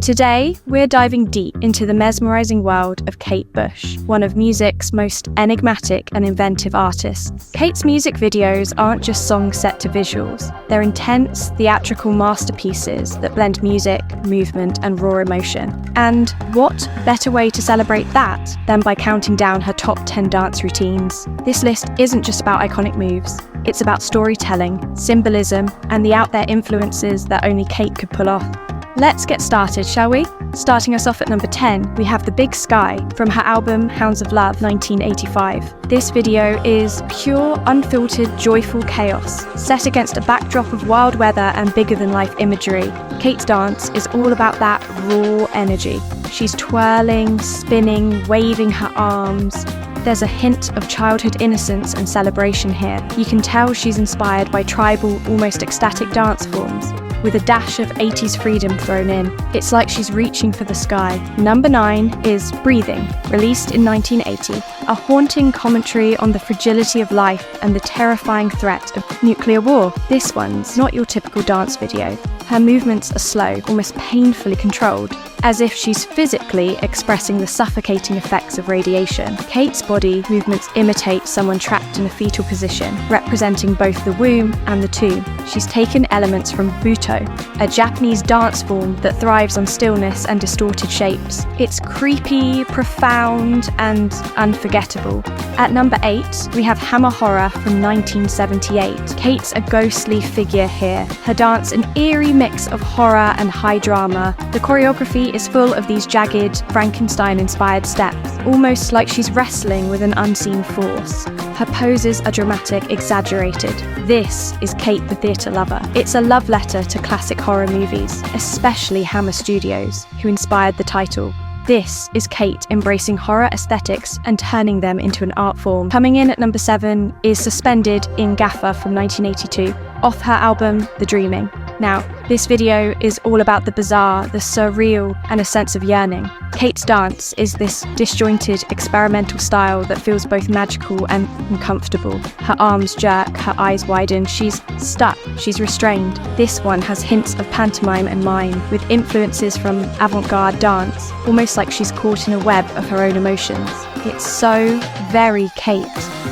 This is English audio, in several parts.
Today, we're diving deep into the mesmerizing world of Kate Bush, one of music's most enigmatic and inventive artists. Kate's music videos aren't just songs set to visuals. They're intense, theatrical masterpieces that blend music, movement, and raw emotion. And what better way to celebrate that than by counting down her top 10 dance routines? This list isn't just about iconic moves. It's about storytelling, symbolism, and the out-there influences that only Kate could pull off. Let's get started, shall we? Starting us off at number 10, we have The Big Sky from her album Hounds of Love 1985. This video is pure, unfiltered, joyful chaos, set against a backdrop of wild weather and bigger-than-life imagery. Kate's dance is all about that raw energy. She's twirling, spinning, waving her arms. There's a hint of childhood innocence and celebration here. You can tell she's inspired by tribal, almost ecstatic dance forms, with a dash of 80s freedom thrown in. It's like she's reaching for the sky. Number 9 is Breathing, released in 1980, a haunting commentary on the fragility of life and the terrifying threat of nuclear war. This one's not your typical dance video. Her movements are slow, almost painfully controlled, as if she's physically expressing the suffocating effects of radiation. Kate's body movements imitate someone trapped in a fetal position, representing both the womb and the tomb. She's taken elements from Buto, a Japanese dance form that thrives on stillness and distorted shapes. It's creepy, profound, and unforgettable. At number 8, we have Hammer Horror from 1978. Kate's a ghostly figure here. Her dance an eerie mix of horror and high drama. The choreography is full of these jagged, Frankenstein-inspired steps, almost like she's wrestling with an unseen force. Her poses are dramatic, exaggerated. This is Kate the theatre lover. It's a love letter to classic horror movies, especially Hammer Studios, who inspired the title. This is Kate embracing horror aesthetics and turning them into an art form. Coming in at number 7 is Suspended in Gaffer from 1982, off her album The Dreaming. Now, this video is all about the bizarre, the surreal, and a sense of yearning. Kate's dance is this disjointed, experimental style that feels both magical and uncomfortable. Her arms jerk, her eyes widen, she's stuck, she's restrained. This one has hints of pantomime and mime, with influences from avant-garde dance, almost like she's caught in a web of her own emotions. It's so very Kate.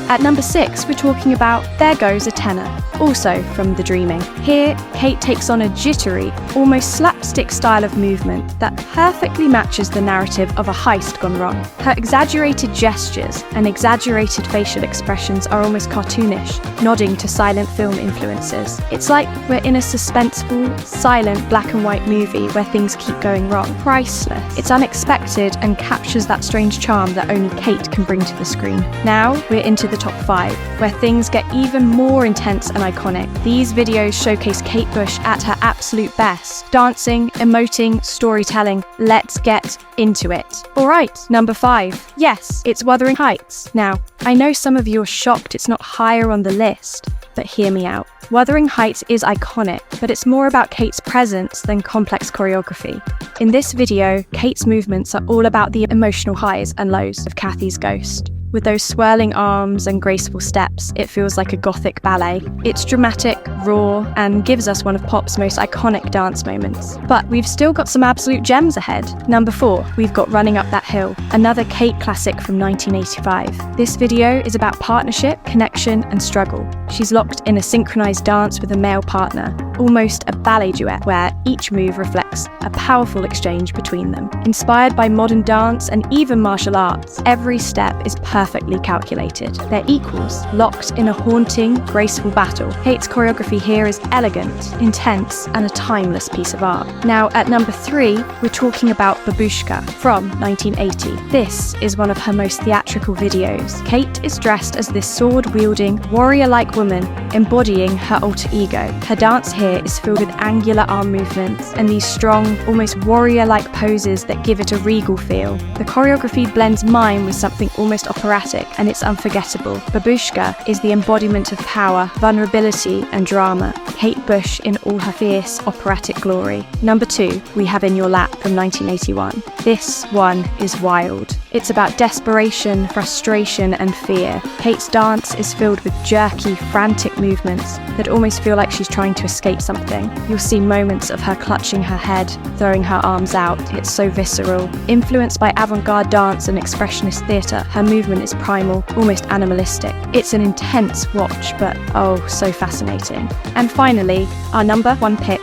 At number 6, we're talking about There Goes a Tenor, also from The Dreaming. Here, Kate takes on a jittery, almost slapstick style of movement that perfectly matches the narrative of a heist gone wrong. Her exaggerated gestures and exaggerated facial expressions are almost cartoonish, nodding to silent film influences. It's like we're in a suspenseful, silent black and white movie where things keep going wrong. Priceless. It's unexpected and captures that strange charm that only Kate can bring to the screen. Now, we're into the top 5, where things get even more intense and iconic. These videos showcase Kate Bush at her absolute best. Dancing, emoting, storytelling. Let's get into it. Alright, number 5. Yes, it's Wuthering Heights. Now, I know some of you are shocked it's not higher on the list, but hear me out. Wuthering Heights is iconic, but it's more about Kate's presence than complex choreography. In this video, Kate's movements are all about the emotional highs and lows of Kathy's ghost. With those swirling arms and graceful steps, it feels like a gothic ballet. It's dramatic, raw, and gives us one of pop's most iconic dance moments. But we've still got some absolute gems ahead. Number 4, we've got Running Up That Hill, another Kate classic from 1985. This video is about partnership, connection, and struggle. She's locked in a synchronized dance with a male partner, almost a ballet duet where each move reflects a powerful exchange between them. Inspired by modern dance and even martial arts, every step is perfectly calculated. They're equals, locked in a haunting, graceful battle. Kate's choreography here is elegant, intense, and a timeless piece of art. Now, at number 3, we're talking about Babushka from 1980. This is one of her most theatrical videos. Kate is dressed as this sword-wielding, warrior-like woman embodying her alter ego. Her dance here is filled with angular arm movements and these strong, almost warrior-like poses that give it a regal feel. The choreography blends mime with something almost operatic, and it's unforgettable. Babushka is the embodiment of power, vulnerability, and drama. Kate Bush in all her fierce operatic glory. Number 2, we have In Your Lap from 1981. This one is wild. It's about desperation, frustration, and fear. Kate's dance is filled with jerky, frantic movements that almost feel like she's trying to escape something. You'll see moments of her clutching her head, throwing her arms out. It's so visceral. Influenced by avant-garde dance and expressionist theatre, her movement is primal, almost animalistic. It's an intense watch, but oh, so fascinating. And finally, our number one pick,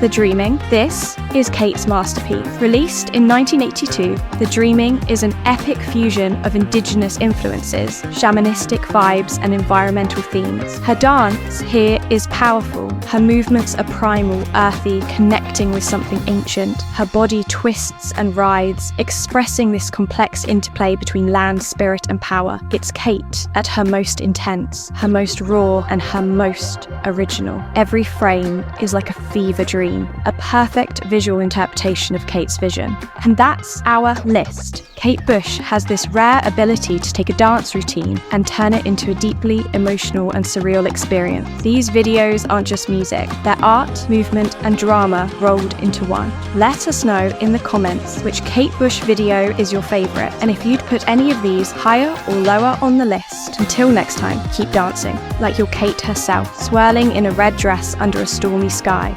The Dreaming. This is Kate's masterpiece. Released in 1982, The Dreaming is an epic fusion of indigenous influences, shamanistic vibes, and environmental themes. Her dance here is powerful. Her movements are primal, earthy, connecting with something ancient. Her body twists and writhes, expressing this complex interplay between land, spirit, and power. It's Kate at her most intense, her most raw, and her most original. Every frame is like a fever dream, a perfect visual interpretation of Kate's vision. And that's our list. Kate Bush has this rare ability to take a dance routine and turn it into a deeply emotional and surreal experience. These videos aren't just music, they're art, movement, and drama rolled into one. Let us know in the comments which Kate Bush video is your favourite, and if you'd put any of these higher or lower on the list. Until next time, keep dancing like you're Kate herself, swirling in a red dress under a stormy sky.